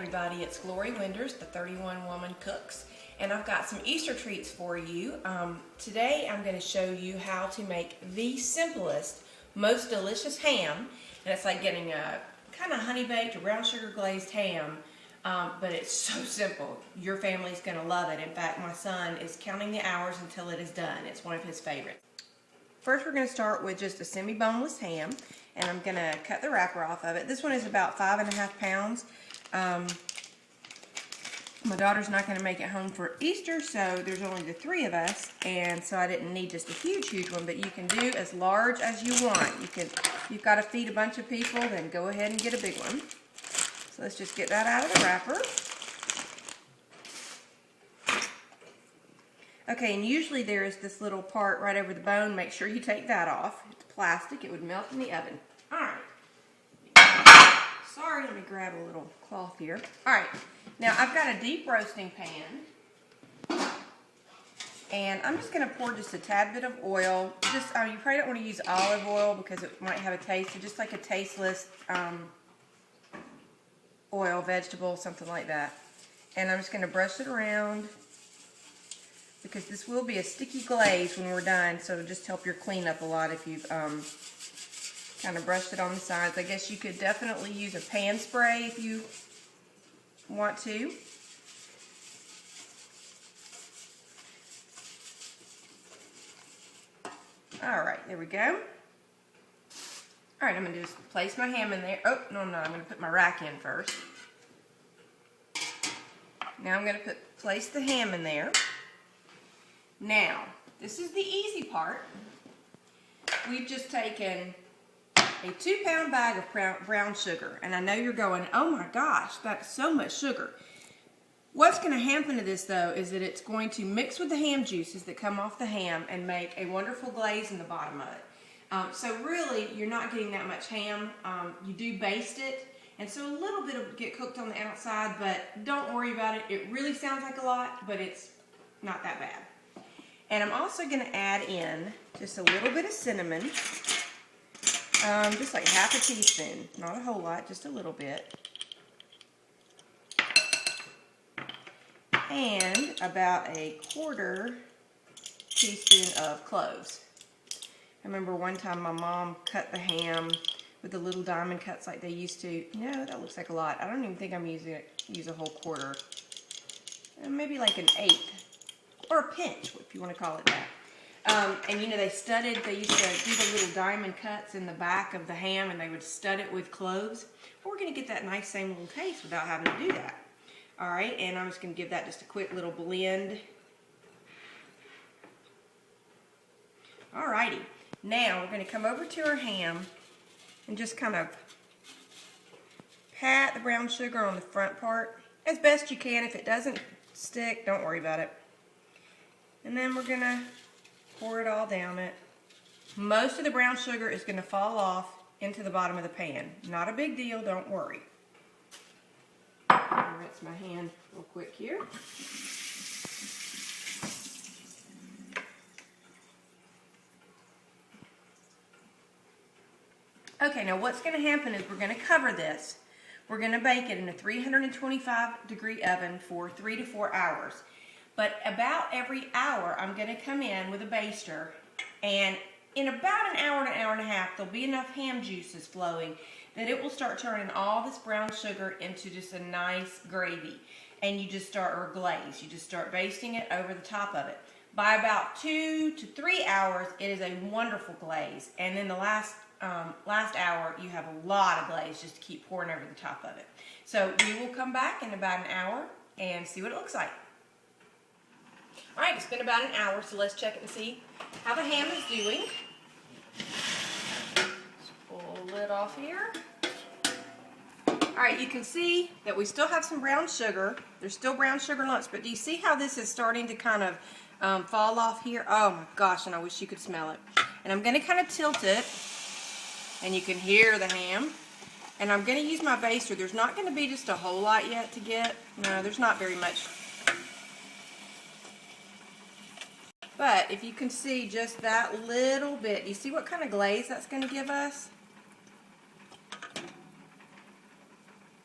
everybody, it's Glori Winders, the 31 Woman Cooks, and I've got some Easter treats for you. Today I'm going to show you how to make the simplest, most delicious ham, and it's like getting a kind of honey baked or brown sugar glazed ham, but it's so simple. Your family's going to love it. In fact, my son is counting the hours until it is done. It's one of his favorites. First, we're going to start with just a semi-boneless ham, and I'm going to cut the wrapper off of it. This one is about 5.5 pounds. My daughter's not going to make it home for Easter, so there's only the 3 of us, and so I didn't need just a huge one, but you can do as large as you want. You've got to feed a bunch of people, then go ahead and get a big one. So let's just get that out of the wrapper. Okay, and usually there is this little part right over the bone. Make sure you take that off. It's plastic. It would melt in the oven. All right. Sorry, let me grab a little cloth here. All right. Now, I've got a deep roasting pan. And I'm just going to pour just a tad bit of oil. You probably don't want to use olive oil because it might have a taste. So just like a tasteless oil, vegetable, something like that. And I'm just going to brush it around, because this will be a sticky glaze when we're done, so it'll just help your cleanup a lot if you've kind of brushed it on the sides. I guess you could definitely use a pan spray if you want to. Alright, there we go. Alright, I'm going to just place my ham in there. Oh, no, I'm going to put my rack in first. Now I'm going to place the ham in there. Now, this is the easy part. We've just taken a 2-pound bag of brown sugar. And I know you're going, oh my gosh, that's so much sugar. What's going to happen to this, though, is that it's going to mix with the ham juices that come off the ham and make a wonderful glaze in the bottom of it. So really, you're not getting that much ham. You do baste it, and so a little bit will get cooked on the outside, but don't worry about it. It really sounds like a lot, but it's not that bad. And I'm also going to add in just a little bit of cinnamon, just like half a teaspoon, not a whole lot, just a little bit. And about a 1/4 teaspoon of cloves. I remember one time my mom cut the ham with the little diamond cuts like they used to. No, that looks like a lot. I don't even think I'm use a whole 1/4. Maybe like an 1/8. Or a pinch, if you want to call it that. And you know, they used to do the little diamond cuts in the back of the ham, and they would stud it with cloves. But we're going to get that nice same little taste without having to do that. Alright, and I'm just going to give that just a quick little blend. Alrighty, now we're going to come over to our ham and just kind of pat the brown sugar on the front part as best you can. If it doesn't stick, don't worry about it. And then we're going to pour it all down it. Most of the brown sugar is going to fall off into the bottom of the pan. Not a big deal, don't worry. I'll rinse my hand real quick here. Okay, now what's going to happen is we're going to cover this. We're going to bake it in a 325-degree oven for 3 to 4 hours. But about every hour, I'm going to come in with a baster, and in about an hour to an hour and a half, there'll be enough ham juices flowing that it will start turning all this brown sugar into just a nice gravy. And you just start, or glaze, you just start basting it over the top of it. By about 2 to 3 hours, it is a wonderful glaze. And then the last hour, you have a lot of glaze just to keep pouring over the top of it. So we will come back in about an hour and see what it looks like. Alright, it's been about an hour, so let's check it and see how the ham is doing. Just pull the lid off here. Alright, you can see that we still have some brown sugar. There's still brown sugar lumps, but do you see how this is starting to kind of fall off here? Oh my gosh, and I wish you could smell it. And I'm going to kind of tilt it, and you can hear the ham. And I'm going to use my baster. There's not going to be just a whole lot yet to get. No, there's not very much. But if you can see just that little bit, you see what kind of glaze that's going to give us?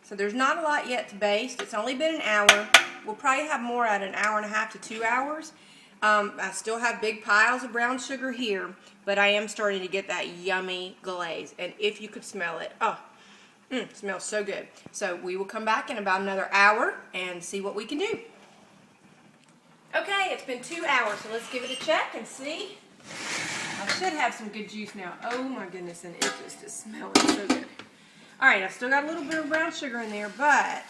So there's not a lot yet to baste. It's only been an hour. We'll probably have more at an hour and a half to 2 hours. I still have big piles of brown sugar here, but I am starting to get that yummy glaze. And if you could smell it, oh, it smells so good. So we will come back in about another hour and see what we can do. Okay, it's been 2 hours, so let's give it a check and see. I should have some good juice now. Oh my goodness, and it just is smelling so good. All right, I've still got a little bit of brown sugar in there, but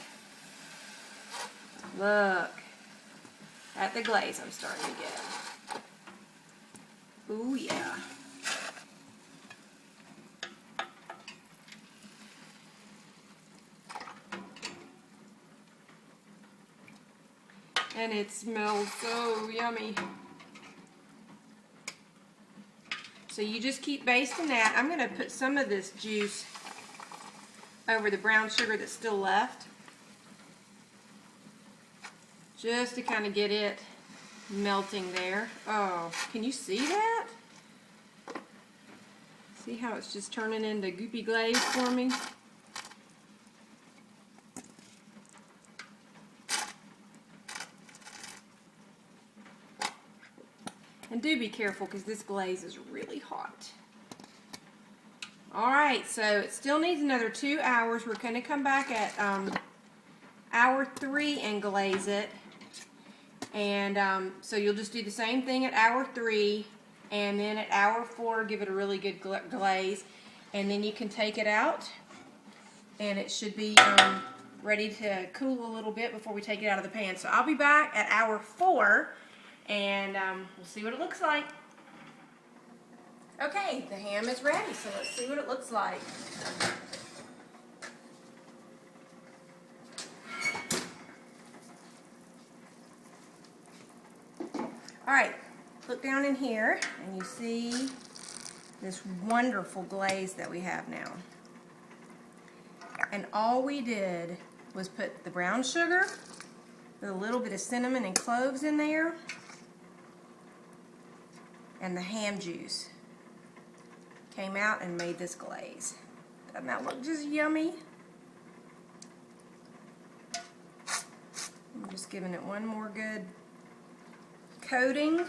look at the glaze I'm starting to get. Ooh, yeah. And it smells so yummy. So you just keep basting that. I'm going to put some of this juice over the brown sugar that's still left, just to kind of get it melting there. Oh, can you see that? See how it's just turning into goopy glaze for me? And do be careful because this glaze is really hot. Alright, so it still needs another 2 hours. We're going to come back at hour 3 and glaze it. And so you'll just do the same thing at hour 3, and then at hour 4 give it a really good glaze. And then you can take it out, and it should be ready to cool a little bit before we take it out of the pan. So I'll be back at hour 4, and we'll see what it looks like. Okay, the ham is ready, so let's see what it looks like. Alright, look down in here, and you see this wonderful glaze that we have now. And all we did was put the brown sugar with a little bit of cinnamon and cloves in there, and the ham juice came out and made this glaze. Doesn't that look just yummy? I'm just giving it one more good coating, and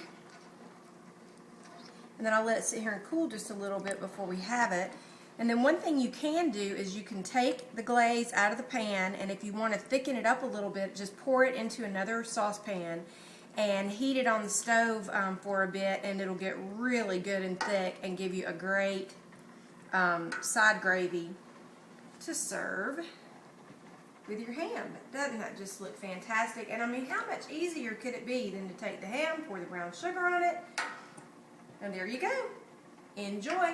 then I'll let it sit here and cool just a little bit before we have it. And then one thing you can do is you can take the glaze out of the pan, and if you want to thicken it up a little bit, just pour it into another saucepan and heat it on the stove for a bit, and it'll get really good and thick and give you a great side gravy to serve with your ham. Doesn't that just look fantastic? And I mean, how much easier could it be than to take the ham, pour the brown sugar on it, and there you go. Enjoy.